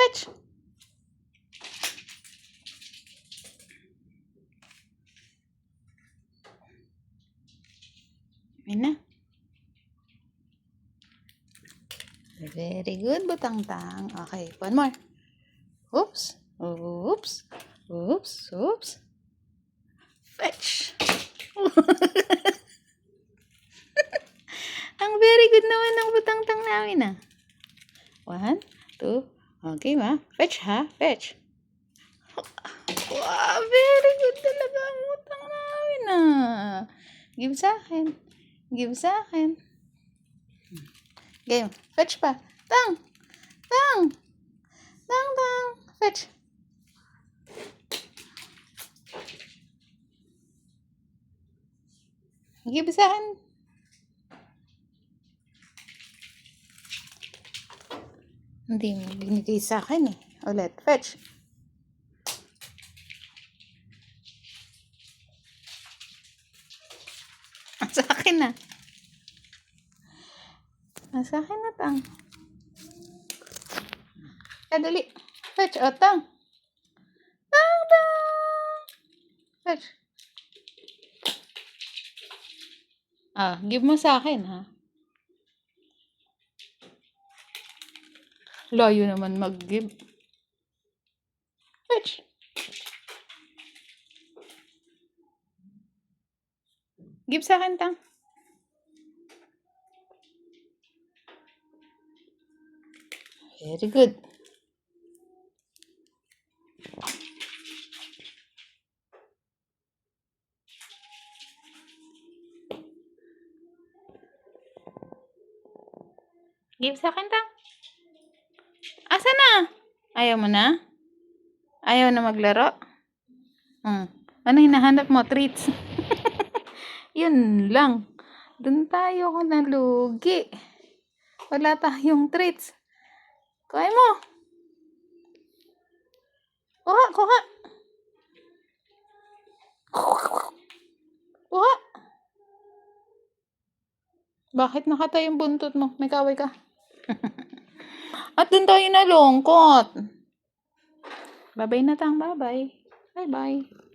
Fetch. Yun na. Very good, Butangtang. Okay, one more. Oops. Oops. Oops. Oops. Fetch. Ang very good naman ng Butangtang namin, ah. 1, 2. Okay, ma. Fetch, ha? Fetch. Wow, very good talaga ang Butang namin, ah. Give sa akin. Give sa akin. Game. Fetch pa. Tang. Tang. Tang, tang. Fetch. Give sa akin. Hindi mo binigay sa akin, eh. Ulit. Fetch. Sa akin na. Sa akin na, Tang. Dali. Fetch. O, Tang. Tang, tang. Fetch. Give mo sa akin, ha? Layo naman mag-give. Fetch. Give sa akin, Tang. Very good. Give sa akin, Tang. Asa na? Ayaw mo na? Ayaw na maglaro? Ano hinahanap mo? Treats? Yun lang. Doon tayo kung nalugi. Wala tayong treats. Kuha mo. Kuha, kuha. Kuha. Bakit nakatay yung buntot mo? May kaway ka. At doon tayo nalungkot. Bye-bye na, Tang. Bye-bye. Bye-bye.